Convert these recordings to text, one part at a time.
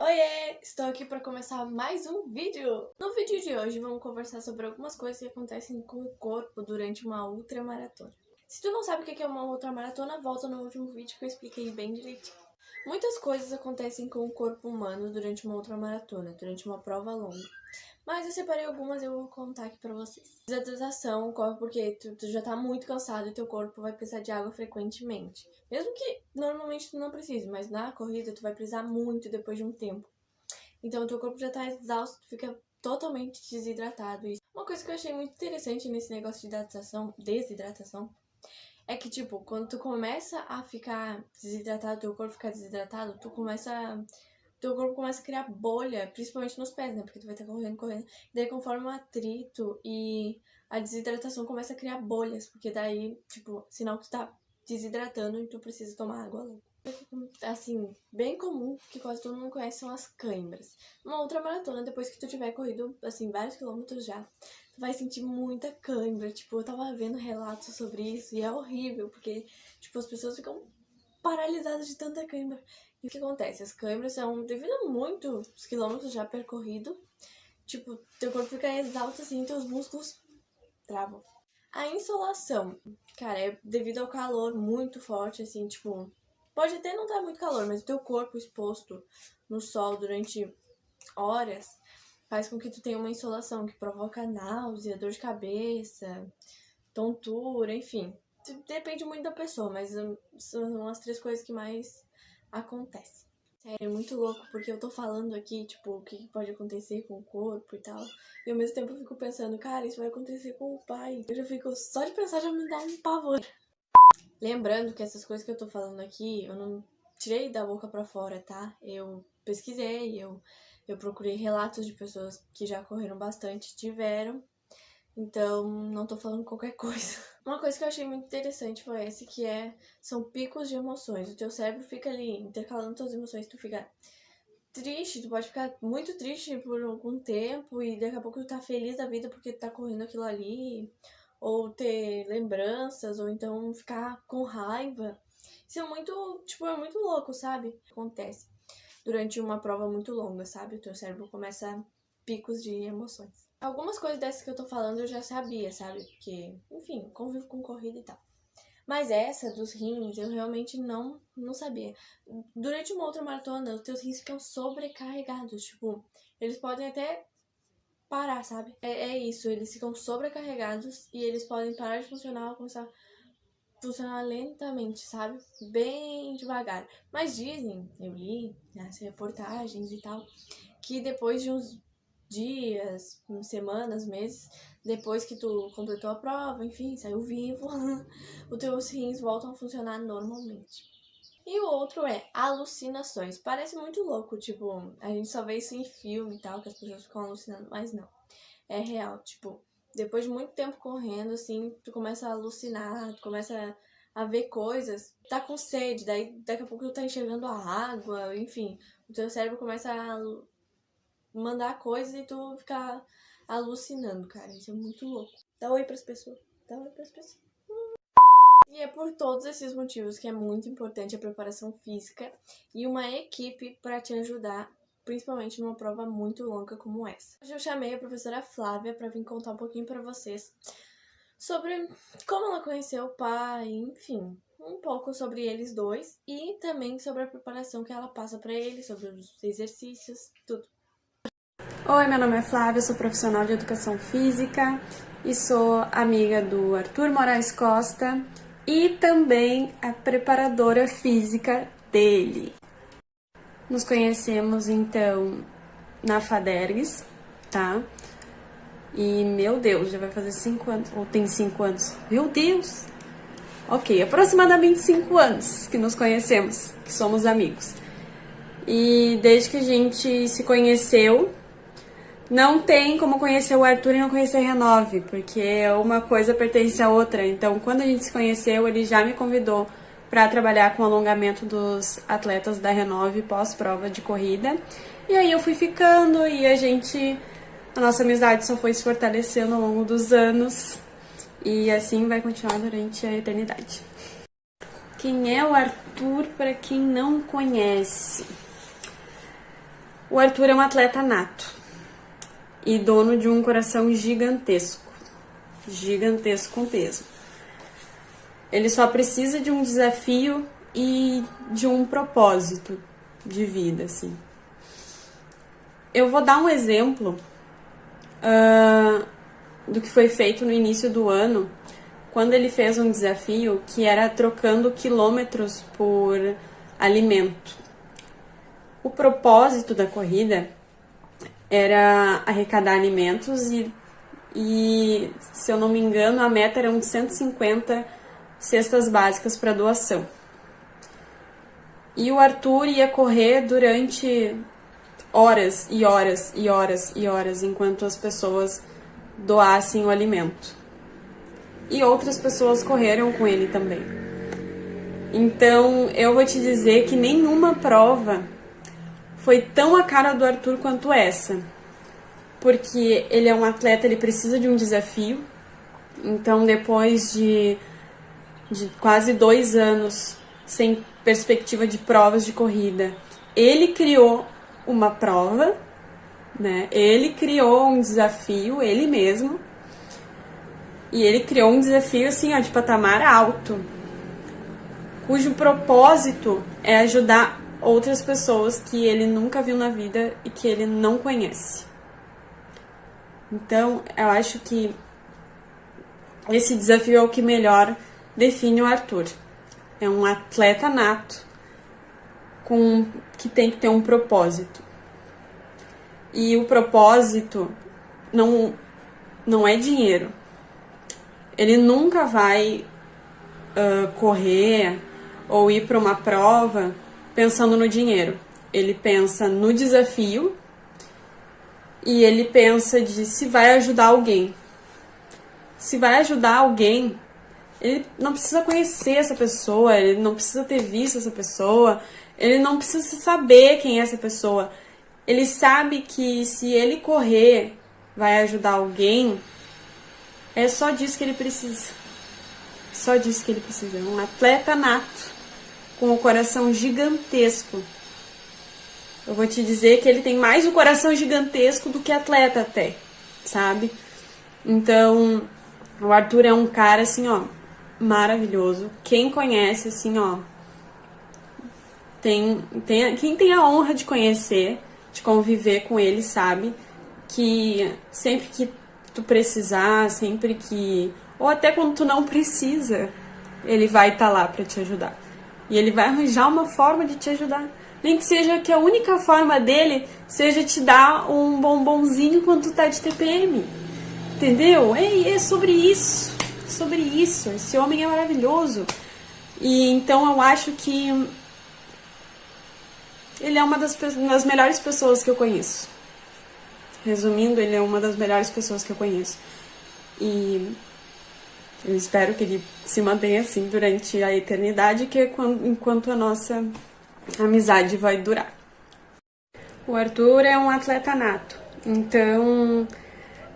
Oiê! Estou aqui para começar mais um vídeo! No vídeo de hoje vamos conversar sobre algumas coisas que acontecem com o corpo durante uma ultramaratona. Se tu não sabe o que é uma ultramaratona, volta no último vídeo que eu expliquei bem direitinho. Muitas coisas acontecem com o corpo humano durante uma ultramaratona, durante uma prova longa. Mas eu separei algumas e eu vou contar aqui pra vocês. Desidratação ocorre porque tu já tá muito cansado e teu corpo vai precisar de água frequentemente. Mesmo que normalmente tu não precise, mas na corrida tu vai precisar muito depois de um tempo. Então teu corpo já tá exausto, tu fica totalmente desidratado. E uma coisa que eu achei muito interessante nesse negócio de desidratação, é que, tipo, quando tu começa a ficar desidratado, teu corpo ficar desidratado, teu corpo começa a criar bolha, principalmente nos pés, né? Porque tu vai estar correndo. Daí, conforme o atrito e a desidratação começa a criar bolhas, porque daí, tipo, sinal que tu tá desidratando e tu precisa tomar água logo. Assim, bem comum, que quase todo mundo conhece, são as câimbras. Uma ultramaratona, depois que tu tiver corrido, assim, vários quilômetros já, tu vai sentir muita câimbra. Tipo, eu tava vendo relatos sobre isso e é horrível, porque, tipo, as pessoas ficam paralisadas de tanta câimbra. E o que acontece? As câimbras são devido a muitos quilômetros já percorrido. Tipo, teu corpo fica exausto assim, teus músculos travam. A insolação, cara, é devido ao calor muito forte, assim, tipo, pode até não estar muito calor, mas o teu corpo exposto no sol durante horas faz com que tu tenha uma insolação que provoca náusea, dor de cabeça, tontura, enfim. Depende muito da pessoa, mas são as três coisas que mais acontecem. Sério, é muito louco, porque eu tô falando aqui, tipo, o que pode acontecer com o corpo e tal. E ao mesmo tempo eu fico pensando, cara, isso vai acontecer com o pai. Eu já fico, só de pensar já me dá um pavor. Lembrando que essas coisas que eu tô falando aqui, eu não tirei da boca pra fora, tá? Eu pesquisei, eu procurei relatos de pessoas que já correram bastante, tiveram. Então, não tô falando qualquer coisa. Uma coisa que eu achei muito interessante foi esse, são picos de emoções. O teu cérebro fica ali intercalando todas as emoções. Tu fica triste, tu pode ficar muito triste por algum tempo e daqui a pouco tu tá feliz da vida porque tu tá correndo aquilo ali. Ou ter lembranças, ou então ficar com raiva. Isso é muito, tipo, é muito louco, sabe? Acontece durante uma prova muito longa, sabe? O teu cérebro começa picos de emoções. Algumas coisas dessas que eu tô falando eu já sabia, sabe? Porque, enfim, convivo com corrida e tal. Mas essa dos rins eu realmente não sabia. Durante uma outra maratona, os teus rins ficam sobrecarregados. Tipo, eles podem até parar, sabe? É isso, eles ficam sobrecarregados e eles podem parar de funcionar, começar a funcionar lentamente, sabe? Bem devagar. Mas dizem, eu li nas reportagens e tal, que depois de uns dias, semanas, meses, depois que tu completou a prova, enfim, saiu vivo, os teus rins voltam a funcionar normalmente. E o outro é alucinações. Parece muito louco, tipo, a gente só vê isso em filme e tal, que as pessoas ficam alucinando, mas não. É real, tipo, depois de muito tempo correndo, assim, tu começa a alucinar, tu começa a ver coisas, tá com sede, daí daqui a pouco tu tá enxergando a água, enfim, o teu cérebro começa a mandar coisas e tu fica alucinando, cara. Isso é muito louco. Dá oi pras pessoas. Dá oi pras pessoas. E é por todos esses motivos que é muito importante a preparação física e uma equipe para te ajudar, principalmente numa prova muito longa como essa. Hoje eu chamei a professora Flávia para vir contar um pouquinho para vocês sobre como ela conheceu o pai, enfim, um pouco sobre eles dois e também sobre a preparação que ela passa para eles, sobre os exercícios, tudo. Oi, meu nome é Flávia, sou profissional de educação física e sou amiga do Arthur Moraes Costa e também a preparadora física dele. Nos conhecemos então na Fadergs, tá? E meu Deus, já vai fazer 5 anos, ou tem 5 anos? Meu Deus! Ok, aproximadamente 5 anos que nos conhecemos, que somos amigos. E desde que a gente se conheceu, não tem como conhecer o Arthur e não conhecer a Renove, porque uma coisa pertence à outra. Então, quando a gente se conheceu, ele já me convidou para trabalhar com o alongamento dos atletas da Renove pós-prova de corrida. E aí eu fui ficando e a nossa amizade só foi se fortalecendo ao longo dos anos. E assim vai continuar durante a eternidade. Quem é o Arthur, para quem não conhece? O Arthur é um atleta nato e dono de um coração gigantesco. Gigantesco mesmo. Ele só precisa de um desafio e de um propósito de vida, assim. Eu vou dar um exemplo do que foi feito no início do ano, quando ele fez um desafio que era trocando quilômetros por alimento. O propósito da corrida era arrecadar alimentos e, se eu não me engano, a meta era uns 150 cestas básicas para doação. E o Arthur ia correr durante horas e horas e horas e horas enquanto as pessoas doassem o alimento. E outras pessoas correram com ele também. Então, eu vou te dizer que nenhuma prova foi tão a cara do Arthur quanto essa. Porque ele é um atleta, ele precisa de um desafio. Então, depois de quase 2 anos sem perspectiva de provas de corrida, ele criou uma prova, né? Ele criou um desafio, ele mesmo. E ele criou um desafio assim, ó, de patamar alto, cujo propósito é ajudar outras pessoas que ele nunca viu na vida e que ele não conhece. Então, eu acho que esse desafio é o que melhor define o Arthur. É um atleta nato que tem que ter um propósito. E o propósito não é dinheiro. Ele nunca vai correr ou ir para uma prova pensando no dinheiro. Ele pensa no desafio e ele pensa de se vai ajudar alguém. Se vai ajudar alguém, ele não precisa conhecer essa pessoa, ele não precisa ter visto essa pessoa, ele não precisa saber quem é essa pessoa. Ele sabe que se ele correr vai ajudar alguém. É só disso que ele precisa. Só disso que ele precisa. É um atleta nato, com um coração gigantesco. Eu vou te dizer que ele tem mais um coração gigantesco do que atleta até, sabe? Então, o Arthur é um cara, assim, ó, maravilhoso. Quem conhece, assim, ó, quem tem a honra de conhecer, de conviver com ele, sabe que sempre que tu precisar, sempre que... ou até quando tu não precisa, ele vai estar lá para te ajudar. E ele vai arranjar uma forma de te ajudar. Nem que seja que a única forma dele seja te dar um bombonzinho quando tu tá de TPM. Entendeu? É sobre isso. Sobre isso. Esse homem é maravilhoso. E então eu acho que ele é uma das melhores pessoas que eu conheço. Resumindo, ele é uma das melhores pessoas que eu conheço. E eu espero que ele se mantenha assim durante a eternidade, que é enquanto a nossa amizade vai durar. O Arthur é um atleta nato, então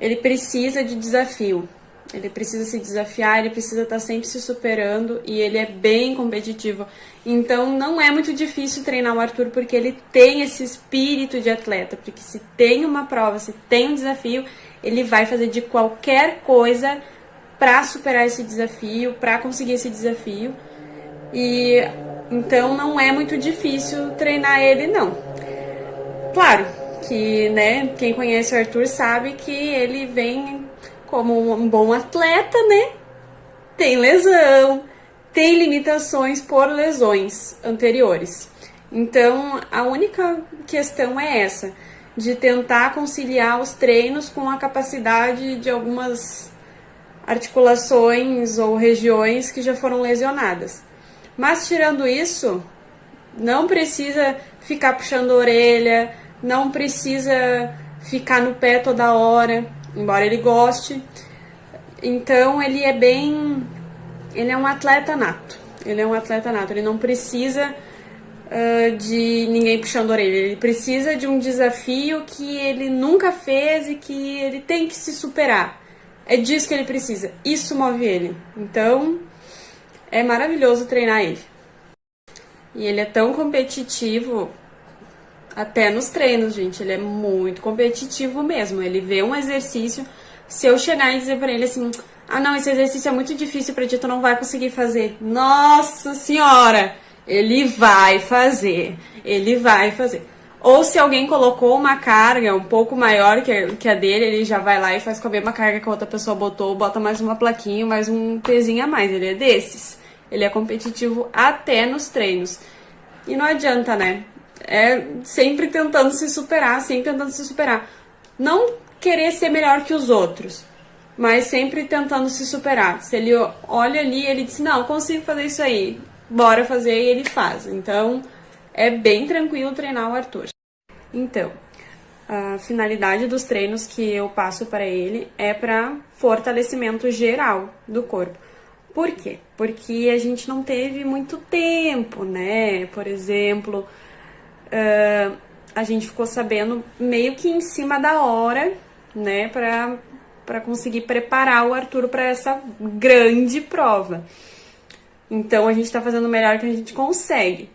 ele precisa de desafio. Ele precisa se desafiar, ele precisa estar sempre se superando e ele é bem competitivo. Então não é muito difícil treinar o Arthur porque ele tem esse espírito de atleta. Porque se tem uma prova, se tem um desafio, ele vai fazer de qualquer coisa para superar esse desafio, para conseguir esse desafio. E então não é muito difícil treinar ele, não. Claro que, né, quem conhece o Arthur sabe que ele vem como um bom atleta, né? Tem lesão, tem limitações por lesões anteriores. Então, a única questão é essa, de tentar conciliar os treinos com a capacidade de algumas articulações ou regiões que já foram lesionadas. Mas, tirando isso, não precisa ficar puxando a orelha, não precisa ficar no pé toda hora, embora ele goste. Então ele é um atleta nato. Ele não precisa de ninguém puxando a orelha. Ele precisa de um desafio que ele nunca fez e que ele tem que se superar. É disso que ele precisa. Isso move ele. Então é maravilhoso treinar ele. E ele é tão competitivo, até nos treinos, gente. Ele é muito competitivo mesmo. Ele vê um exercício, se eu chegar e dizer pra ele assim, ah não, esse exercício é muito difícil pra ti, tu não vai conseguir fazer. Nossa senhora! Ele vai fazer. Ele vai fazer. Ou se alguém colocou uma carga um pouco maior que a dele, ele já vai lá e faz com a mesma carga que a outra pessoa botou, bota mais uma plaquinha, mais um pezinho a mais. Ele é desses. Ele é competitivo até nos treinos. E não adianta, né? É sempre tentando se superar, sempre tentando se superar. Não querer ser melhor que os outros, mas sempre tentando se superar. Se ele olha ali, ele diz, não, eu consigo fazer isso aí, bora fazer, e ele faz. Então, é bem tranquilo treinar o Arthur. Então, a finalidade dos treinos que eu passo para ele é para fortalecimento geral do corpo. Por quê? Porque a gente não teve muito tempo, né? Por exemplo, a gente ficou sabendo meio que em cima da hora, né? Para conseguir preparar o Arthur para essa grande prova. Então, a gente está fazendo o melhor que a gente consegue.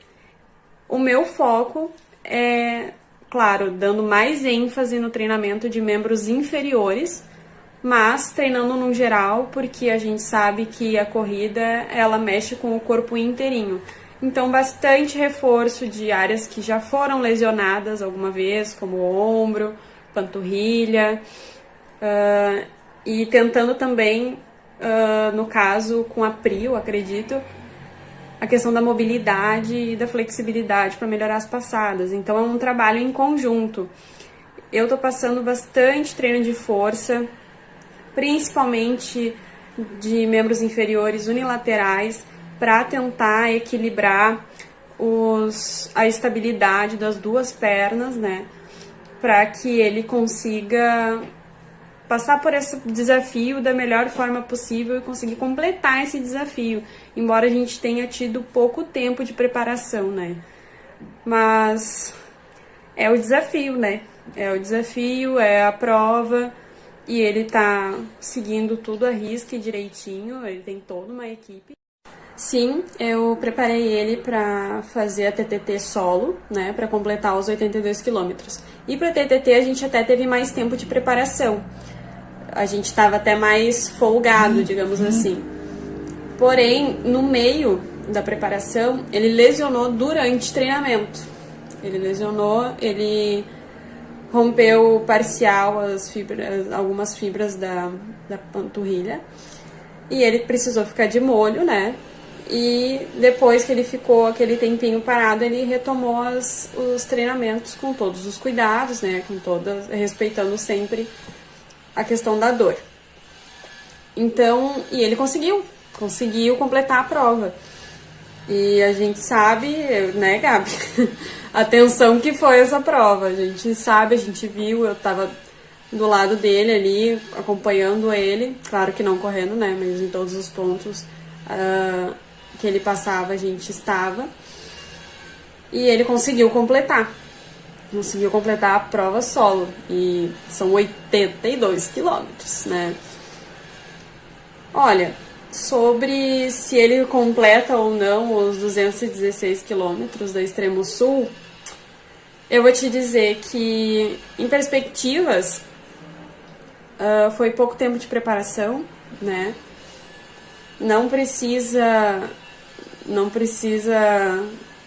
O meu foco é, claro, dando mais ênfase no treinamento de membros inferiores, mas treinando no geral, porque a gente sabe que a corrida, ela mexe com o corpo inteirinho. Então, bastante reforço de áreas que já foram lesionadas alguma vez, como ombro, panturrilha, e tentando também, no caso, com a Prio, acredito, a questão da mobilidade e da flexibilidade para melhorar as passadas. Então, é um trabalho em conjunto. Eu tô passando bastante treino de força, principalmente de membros inferiores unilaterais, para tentar equilibrar a estabilidade das duas pernas, né? Para que ele consiga passar por esse desafio da melhor forma possível e conseguir completar esse desafio, embora a gente tenha tido pouco tempo de preparação, né? Mas é o desafio, né? É o desafio, é a prova, e ele tá seguindo tudo à risca e direitinho, ele tem toda uma equipe. Sim, eu preparei ele para fazer a TTT solo, né, para completar os 82 quilômetros. E para TTT a gente até teve mais tempo de preparação. A gente estava até mais folgado, digamos assim. Porém, no meio da preparação, ele lesionou durante o treinamento. Ele rompeu parcial algumas fibras da panturrilha. E ele precisou ficar de molho, né? E depois que ele ficou aquele tempinho parado, ele retomou os treinamentos com todos os cuidados, né? Respeitando sempre a questão da dor. Então, e ele conseguiu completar a prova. E a gente sabe, né, Gabi, a tensão que foi essa prova. A gente sabe, a gente viu, eu tava do lado dele ali, acompanhando ele, claro que não correndo, né, mas em todos os pontos que ele passava, a gente estava. E ele conseguiu completar a prova solo, e são 82 quilômetros, né. Olha, sobre se ele completa ou não os 216 quilômetros da Extremo Sul, eu vou te dizer que, em perspectivas, foi pouco tempo de preparação, né? Não precisa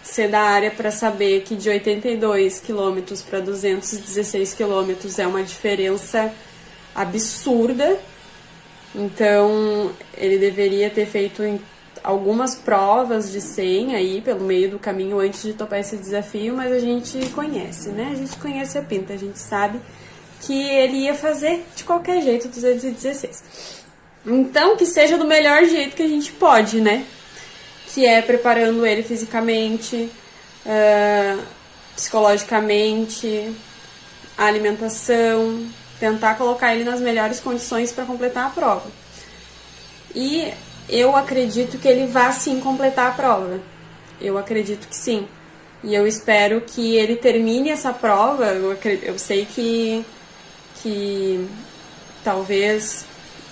ser da área para saber que de 82 quilômetros para 216 quilômetros é uma diferença absurda. Então, ele deveria ter feito algumas provas de 100 aí, pelo meio do caminho, antes de topar esse desafio, mas a gente conhece, né? A gente conhece a Pinta, a gente sabe que ele ia fazer de qualquer jeito 216. Então, que seja do melhor jeito que a gente pode, né? Que é preparando ele fisicamente, psicologicamente, a alimentação, tentar colocar ele nas melhores condições para completar a prova. E eu acredito que ele vá sim completar a prova. Eu acredito que sim. E eu espero que ele termine essa prova. Eu sei que talvez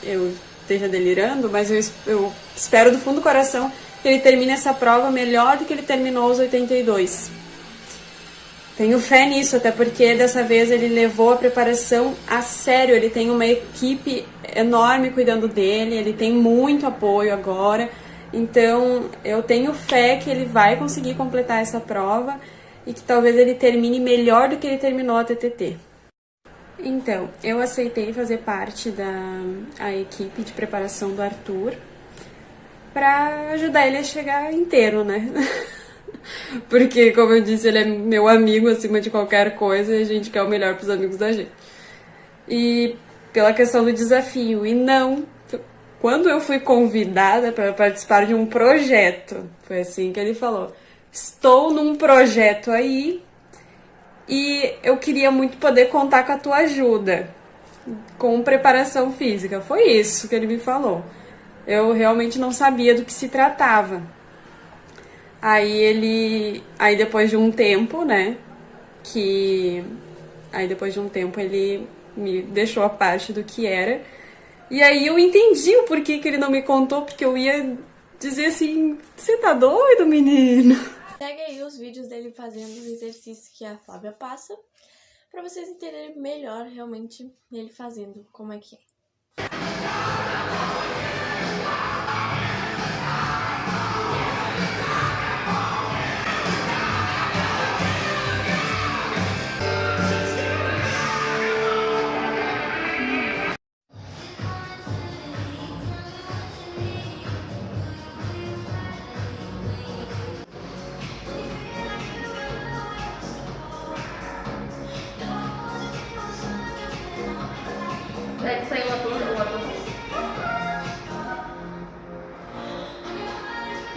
eu esteja delirando, mas eu espero do fundo do coração que ele termine essa prova melhor do que ele terminou os 82. Tenho fé nisso, até porque dessa vez ele levou a preparação a sério, ele tem uma equipe enorme cuidando dele, ele tem muito apoio agora, então eu tenho fé que ele vai conseguir completar essa prova e que talvez ele termine melhor do que ele terminou a TTT. Então, eu aceitei fazer parte da equipe de preparação do Arthur para ajudar ele a chegar inteiro, né? Porque, como eu disse, ele é meu amigo acima de qualquer coisa e a gente quer o melhor para os amigos da gente. E pela questão do desafio, e não, quando eu fui convidada para participar de um projeto, foi assim que ele falou, estou num projeto aí e eu queria muito poder contar com a tua ajuda, com preparação física. Foi isso que ele me falou. Eu realmente não sabia do que se tratava. Aí depois de um tempo, né, ele me deixou a parte do que era. E aí eu entendi o porquê que ele não me contou, porque eu ia dizer assim, você tá doido, menino? Segue aí os vídeos dele fazendo os exercícios que a Flávia passa, pra vocês entenderem melhor realmente ele fazendo como é que é.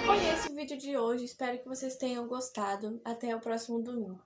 Foi esse o vídeo de hoje, espero que vocês tenham gostado. Até o próximo domingo.